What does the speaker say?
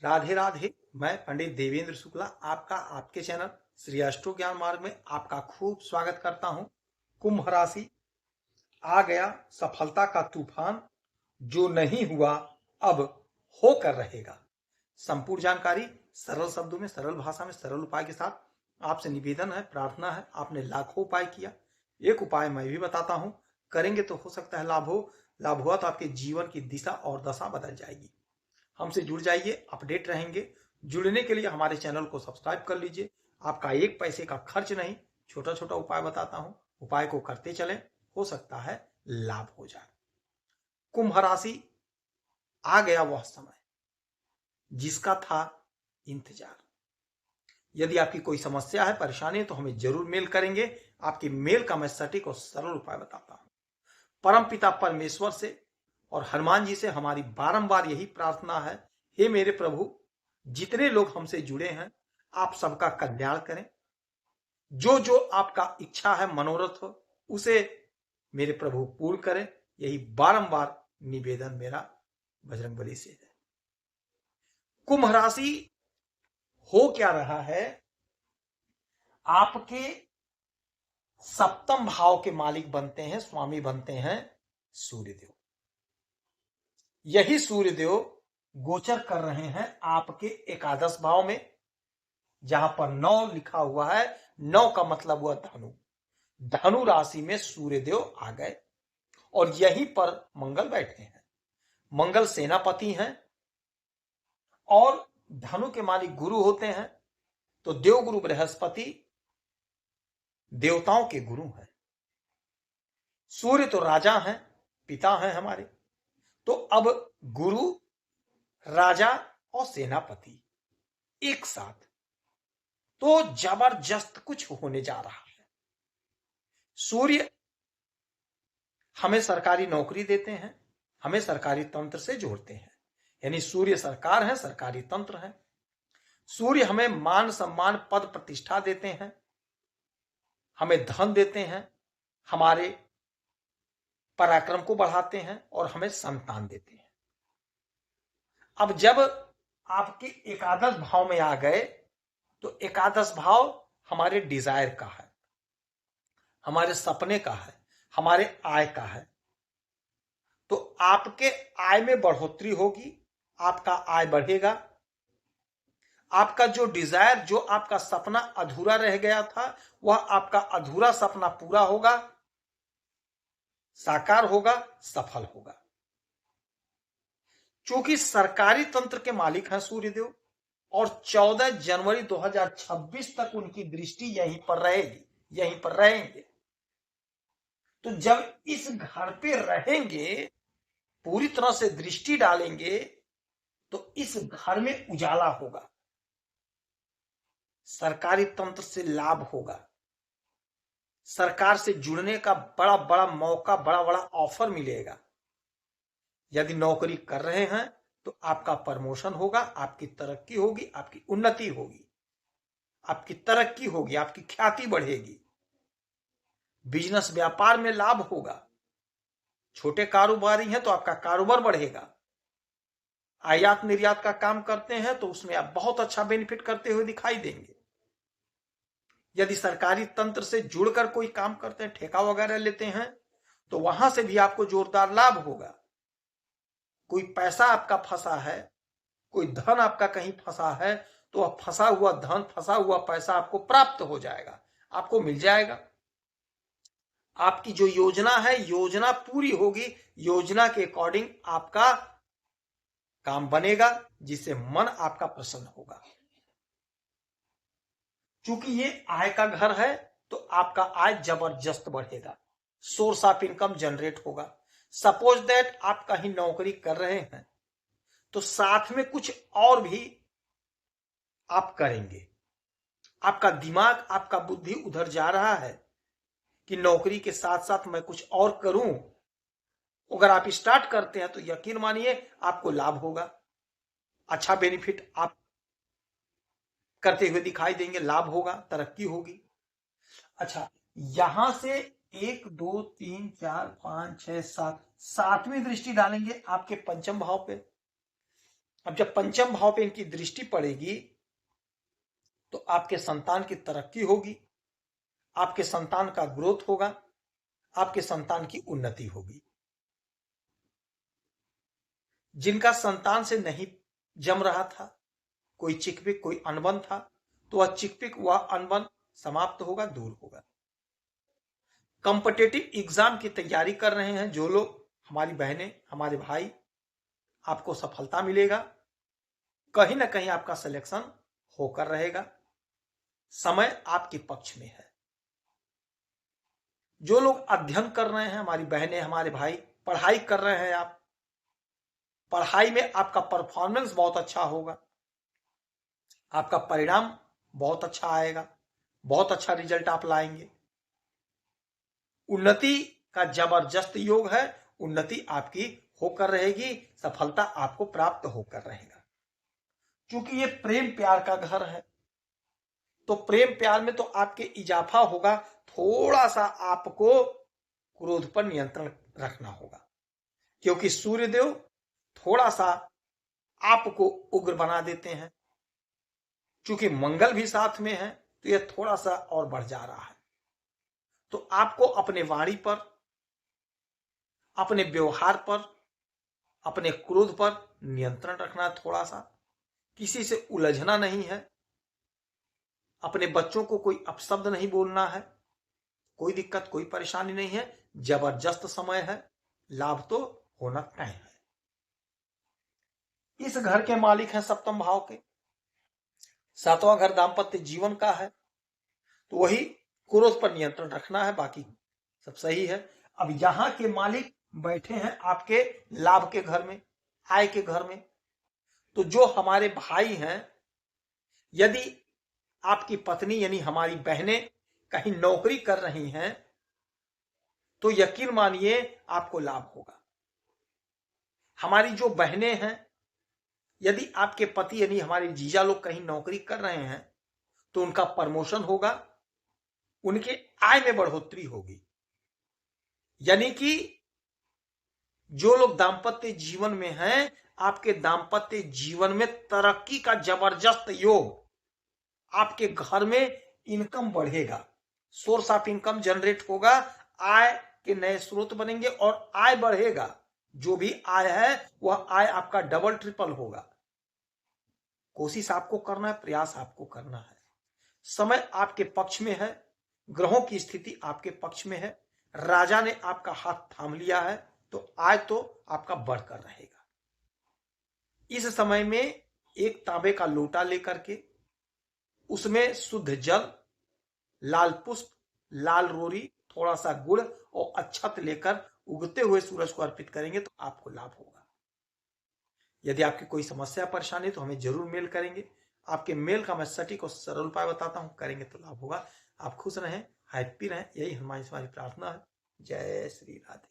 राधे राधे। मैं पंडित देवेंद्र शुक्ला आपका आपके चैनल श्री अष्टो ज्ञान मार्ग में आपका खूब स्वागत करता हूं। कुंभ राशि आ गया सफलता का तूफान, जो नहीं हुआ अब होकर रहेगा। संपूर्ण जानकारी सरल शब्दों में, सरल भाषा में, सरल उपाय के साथ आपसे निवेदन है, प्रार्थना है। आपने लाखों उपाय किया, एक उपाय मैं भी बताता हूं, करेंगे तो हो सकता है लाभ हो। लाभ हुआ तो आपके जीवन की दिशा और दशा बदल जाएगी। हमसे जुड़ जाइए, अपडेट रहेंगे। जुड़ने के लिए हमारे चैनल को सब्सक्राइब कर लीजिए। आपका एक पैसे का खर्च नहीं, छोटा छोटा उपाय बताता हूं, उपाय को करते चलें, हो सकता है लाभ हो जाए। कुंभ राशि आ गया वह समय जिसका था इंतजार। यदि आपकी कोई समस्या है, परेशानी है, तो हमें जरूर मेल करेंगे। आपकी मेल का मैं सटीक और सरल उपाय बताता हूं। परम पिता परमेश्वर से और हनुमान जी से हमारी बारंबार यही प्रार्थना है, हे मेरे प्रभु, जितने लोग हमसे जुड़े हैं आप सबका कल्याण करें। जो जो आपका इच्छा है, मनोरथ हो, उसे मेरे प्रभु पूर्ण करें। यही बारंबार निवेदन मेरा बजरंगबली से है। कुंभ राशि हो क्या रहा है, आपके सप्तम भाव के मालिक बनते हैं, स्वामी बनते हैं सूर्यदेव। यही सूर्यदेव गोचर कर रहे हैं आपके एकादश भाव में, जहां पर 9 लिखा हुआ है। 9 का मतलब हुआ धनु। धनु राशि में सूर्यदेव आ गए और यहीं पर मंगल बैठे हैं। मंगल सेनापति हैं और धनु के मालिक गुरु होते हैं। तो देवगुरु बृहस्पति देवताओं के गुरु हैं। सूर्य तो राजा हैं, पिता हैं हमारे। तो अब गुरु, राजा और सेनापति एक साथ, तो जबरदस्त कुछ होने जा रहा है। सूर्य हमें सरकारी नौकरी देते हैं, हमें सरकारी तंत्र से जोड़ते हैं। यानी सूर्य सरकार है, सरकारी तंत्र है। सूर्य हमें मान सम्मान पद प्रतिष्ठा देते हैं, हमें धन देते हैं, हमारे पराक्रम को बढ़ाते हैं और हमें संतान देते हैं। अब जब आपके एकादश भाव में आ गए, तो एकादश भाव हमारे डिजायर का है, हमारे सपने का है, हमारे आय का है। तो आपके आय में बढ़ोतरी होगी, आपका आय बढ़ेगा। आपका जो डिजायर, जो आपका सपना अधूरा रह गया था, वह आपका अधूरा सपना पूरा होगा, साकार होगा, सफल होगा। चूंकि सरकारी तंत्र के मालिक हैं सूर्यदेव और 14 जनवरी 2026 तक उनकी दृष्टि यहीं पर रहेगी, यहीं पर रहेंगे। तो जब इस घर पे रहेंगे, पूरी तरह से दृष्टि डालेंगे, तो इस घर में उजाला होगा, सरकारी तंत्र से लाभ होगा, सरकार से जुड़ने का बड़ा बड़ा मौका, बड़ा बड़ा ऑफर मिलेगा। यदि नौकरी कर रहे हैं तो आपका प्रमोशन होगा, आपकी तरक्की होगी, आपकी उन्नति होगी, आपकी तरक्की होगी, आपकी ख्याति बढ़ेगी। बिजनेस व्यापार में लाभ होगा। छोटे कारोबारी हैं तो आपका कारोबार बढ़ेगा। आयात निर्यात का काम करते हैं तो उसमें आप बहुत अच्छा बेनिफिट करते हुए दिखाई देंगे। यदि सरकारी तंत्र से जुड़कर कोई काम करते हैं, ठेका वगैरह लेते हैं, तो वहां से भी आपको जोरदार लाभ होगा। कोई पैसा आपका फंसा है, कोई धन आपका कहीं फंसा है, तो वह फंसा हुआ धन, फंसा हुआ पैसा आपको प्राप्त हो जाएगा, आपको मिल जाएगा। आपकी जो योजना है, योजना पूरी होगी, योजना के अकॉर्डिंग आपका काम बनेगा, जिससे मन आपका प्रसन्न होगा। चूंकि ये आय का घर है, तो आपका आय जबरदस्त बढ़ेगा, सोर्स ऑफ इनकम जनरेट होगा। सपोज दैट आप कहीं नौकरी कर रहे हैं, तो साथ में कुछ और भी आप करेंगे। आपका दिमाग, आपका बुद्धि उधर जा रहा है कि नौकरी के साथ साथ मैं कुछ और करूं। अगर आप स्टार्ट करते हैं तो यकीन मानिए आपको लाभ होगा, अच्छा बेनिफिट आप करते हुए दिखाई देंगे, लाभ होगा, तरक्की होगी। अच्छा, यहां से 1 2 3 4 5 6 7, 7वीं दृष्टि डालेंगे आपके पंचम भाव पे। अब जब पंचम भाव पे इनकी दृष्टि पड़ेगी तो आपके संतान की तरक्की होगी, आपके संतान का ग्रोथ होगा, आपके संतान की उन्नति होगी। जिनका संतान से नहीं जम रहा था, कोई चिकपिक कोई अनबन था, तो वह चिकपिक वह अनबन समाप्त होगा, दूर होगा। कॉम्पिटिटिव एग्जाम की तैयारी कर रहे हैं जो लोग, हमारी बहनें हमारे भाई, आपको सफलता मिलेगा, कहीं ना कहीं आपका सिलेक्शन होकर रहेगा, समय आपके पक्ष में है। जो लोग अध्ययन कर रहे हैं, हमारी बहनें हमारे भाई पढ़ाई कर रहे हैं, आप पढ़ाई में आपका परफॉर्मेंस बहुत अच्छा होगा, आपका परिणाम बहुत अच्छा आएगा, बहुत अच्छा रिजल्ट आप लाएंगे। उन्नति का जबरदस्त योग है, उन्नति आपकी होकर रहेगी, सफलता आपको प्राप्त होकर रहेगा। क्योंकि ये प्रेम प्यार का घर है, तो प्रेम प्यार में तो आपके इजाफा होगा, थोड़ा सा आपको क्रोध पर नियंत्रण रखना होगा, क्योंकि सूर्यदेव थोड़ा सा आपको उग्र बना देते हैं। क्योंकि मंगल भी साथ में है तो यह थोड़ा सा और बढ़ जा रहा है। तो आपको अपने वाणी पर, अपने व्यवहार पर, अपने क्रोध पर नियंत्रण रखना है, थोड़ा सा किसी से उलझना नहीं है, अपने बच्चों को कोई अपशब्द नहीं बोलना है, कोई दिक्कत कोई परेशानी नहीं है, जबरदस्त समय है, लाभ तो होना तय है। इस घर के मालिक हैं सप्तम भाव के, सातवां घर दाम्पत्य जीवन का है, तो वही क्रोध पर नियंत्रण रखना है, बाकी सब सही है। अब यहां के मालिक बैठे हैं आपके लाभ के घर में, आय के घर में, तो जो हमारे भाई हैं, यदि आपकी पत्नी यानी हमारी बहनें कहीं नौकरी कर रही हैं तो यकीन मानिए आपको लाभ होगा। हमारी जो बहनें हैं, यदि आपके पति यानी हमारे जीजा लोग कहीं नौकरी कर रहे हैं तो उनका प्रमोशन होगा, उनके आय में बढ़ोतरी होगी। यानी कि जो लोग दाम्पत्य जीवन में हैं, आपके दाम्पत्य जीवन में तरक्की का जबरदस्त योग, आपके घर में इनकम बढ़ेगा, सोर्स ऑफ इनकम जनरेट होगा, आय के नए स्रोत बनेंगे और आय बढ़ेगा। जो भी आय है वह आय आपका डबल ट्रिपल होगा। कोशिश आपको करना है, प्रयास आपको करना है। समय आपके पक्ष में है, ग्रहों की स्थिति आपके पक्ष में है, राजा ने आपका हाथ थाम लिया है, तो आय तो आपका बढ़कर रहेगा। इस समय में एक तांबे का लोटा लेकर के उसमें शुद्ध जल, लाल पुष्प, लाल रोरी, थोड़ा सा गुड़ और अक्षत लेकर उगते हुए सूरज को अर्पित करेंगे तो आपको लाभ होगा। यदि आपकी कोई समस्या परेशानी तो हमें जरूर मेल करेंगे, आपके मेल का मैं सटीक और सरल उपाय बताता हूं, करेंगे तो लाभ होगा। आप खुश रहें, हैप्पी रहें, यही हमारी प्रार्थना है। जय श्री राधे।